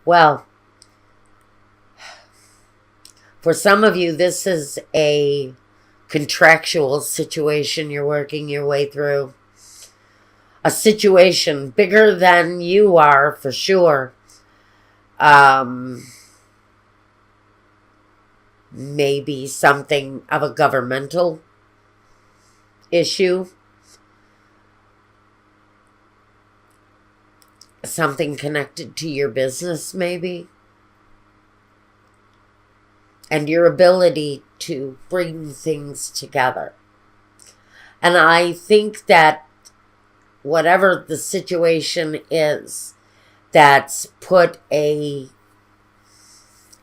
Well, for some of you, this is a contractual situation you're working your way through. A situation bigger than you are, for sure. Maybe something of a governmental issue. Something connected to your business, maybe. And your ability to bring things together. And I think that whatever the situation is that's put a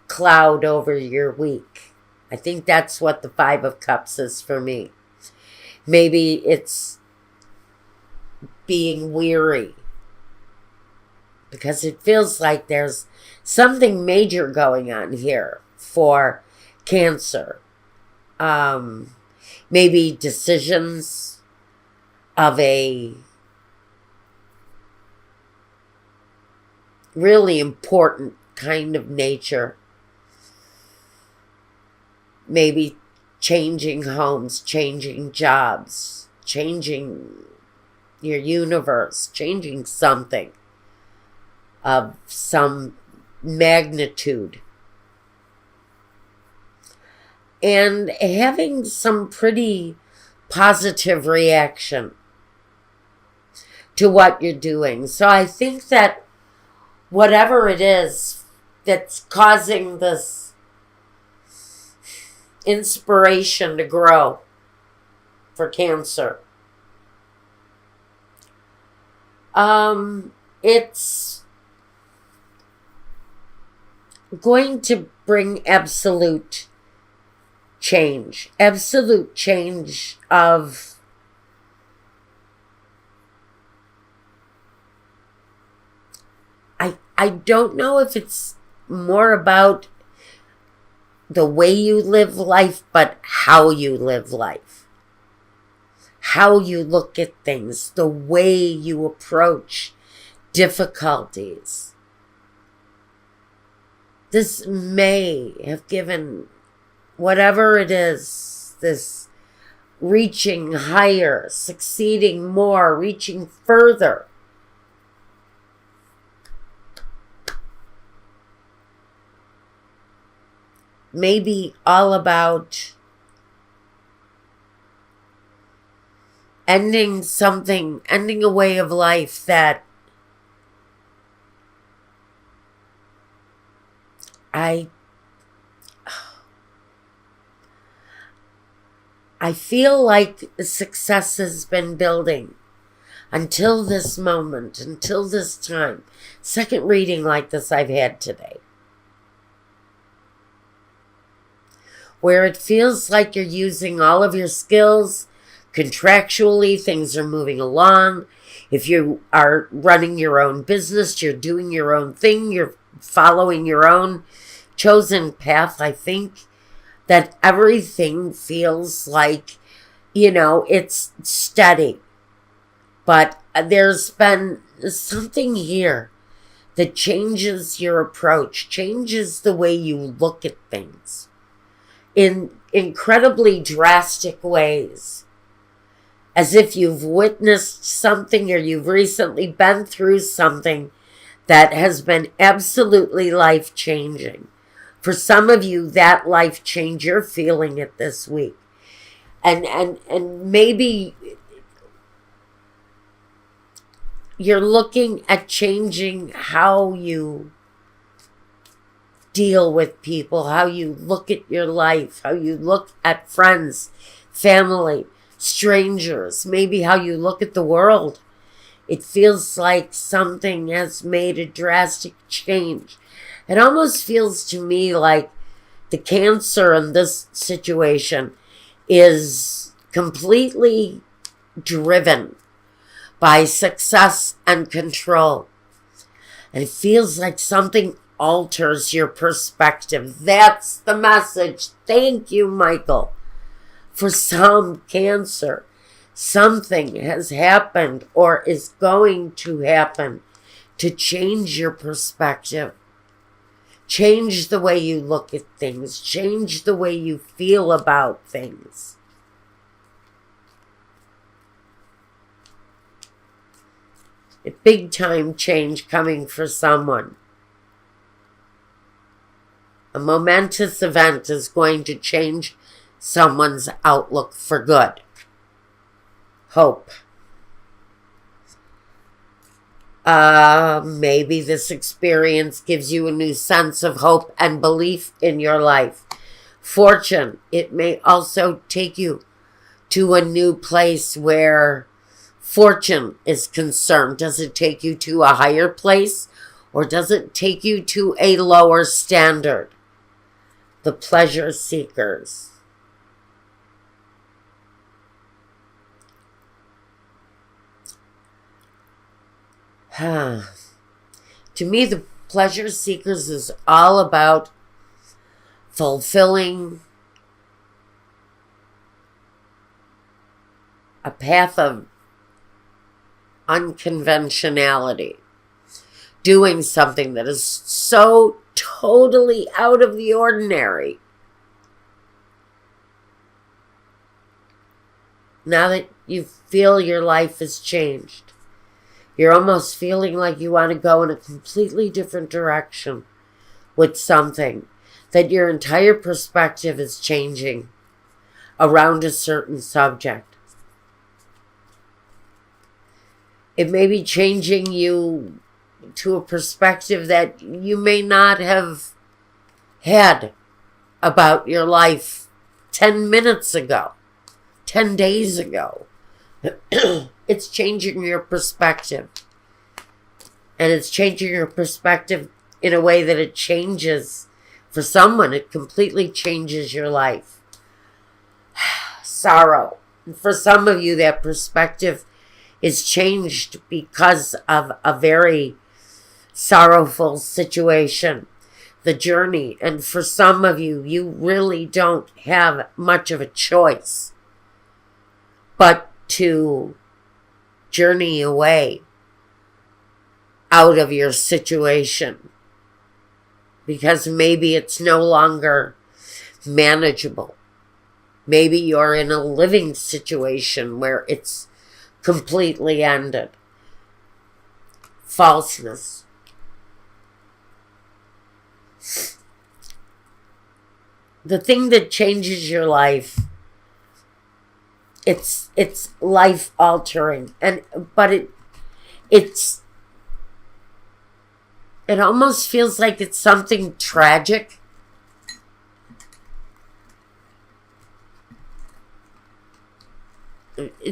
cloud over your week, I think that's what the Five of Cups is for me. Maybe it's being weary, because it feels like there's something major going on here for Cancer. Maybe decisions of a really important kind of nature. Maybe changing homes, changing jobs, changing your universe, changing something of some magnitude. And having some pretty positive reaction to what you're doing. So I think that whatever it is that's causing this inspiration to grow for Cancer, it's going to bring absolute change of I don't know if it's more about the way you live life, but how you live life, how you look at things, the way you approach difficulties. This may have given whatever it is, this reaching higher, succeeding more, reaching further. Maybe all about ending something, ending a way of life that I feel like the success has been building until this moment, until this time. Second reading like this I've had today, where it feels like you're using all of your skills. Contractually, things are moving along. If you are running your own business, you're doing your own thing, you're following your own chosen path. I think that everything feels like, it's steady. But there's been something here that changes your approach, changes the way you look at things in incredibly drastic ways. As if you've witnessed something or you've recently been through something that has been absolutely life-changing. For some of you, that life change, you're feeling it this week. And maybe you're looking at changing how you deal with people, how you look at your life, how you look at friends, family, strangers, maybe how you look at the world. It feels like something has made a drastic change. It almost feels to me like the Cancer in this situation is completely driven by success and control. And it feels like something alters your perspective. That's the message. Thank you, Michael. For some Cancer, something has happened or is going to happen to change your perspective. Change the way you look at things. Change the way you feel about things. A big time change coming for someone. A momentous event is going to change someone's outlook for good. Hope. Maybe this experience gives you a new sense of hope and belief in your life. Fortune. It may also take you to a new place where fortune is concerned. Does it take you to a higher place, or does it take you to a lower standard? The pleasure seekers. To me, the pleasure seekers is all about fulfilling a path of unconventionality. Doing something that is so totally out of the ordinary. Now that you feel your life has changed, you're almost feeling like you want to go in a completely different direction with something, that your entire perspective is changing around a certain subject. It may be changing you to a perspective that you may not have had about your life 10 minutes ago, 10 days ago. It's changing your perspective. And it's changing your perspective in a way that it changes. For someone, it completely changes your life. Sorrow. And for some of you, that perspective is changed because of a very sorrowful situation, the journey. And for some of you, you really don't have much of a choice but to journey away out of your situation, because maybe it's no longer manageable. Maybe you're in a living situation where it's completely ended. Falseness. The thing that changes your life, it's life altering, but it almost feels like it's something tragic.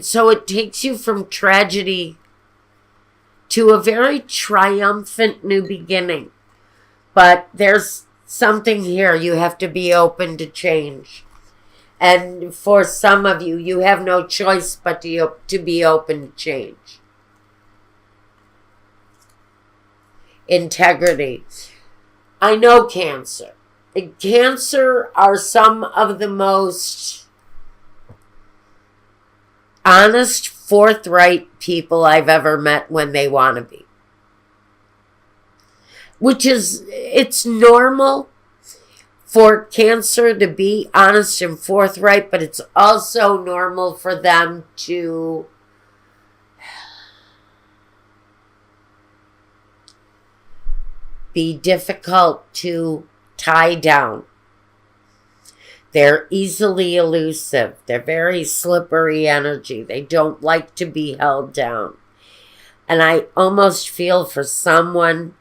So it takes you from tragedy to a very triumphant new beginning. But there's something here. You have to be open to change. And for some of you, you have no choice but to be open to change. Integrity. I know Cancer. Cancer are some of the most honest, forthright people I've ever met when they want to be. Which is, it's normal for Cancer to be honest and forthright, but it's also normal for them to be difficult to tie down. They're easily elusive. They're very slippery energy. They don't like to be held down. And I almost feel for someone,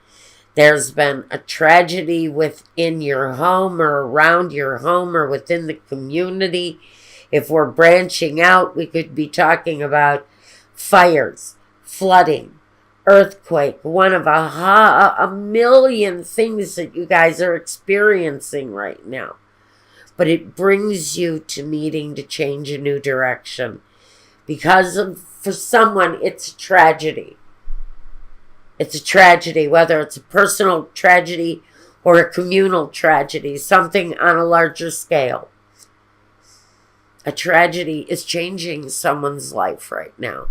there's been a tragedy within your home or around your home or within the community. If we're branching out, we could be talking about fires, flooding, earthquake, one of a million things that you guys are experiencing right now. But it brings you to needing to change a new direction. Because for someone, it's a tragedy. It's a tragedy, whether it's a personal tragedy or a communal tragedy, something on a larger scale. A tragedy is changing someone's life right now.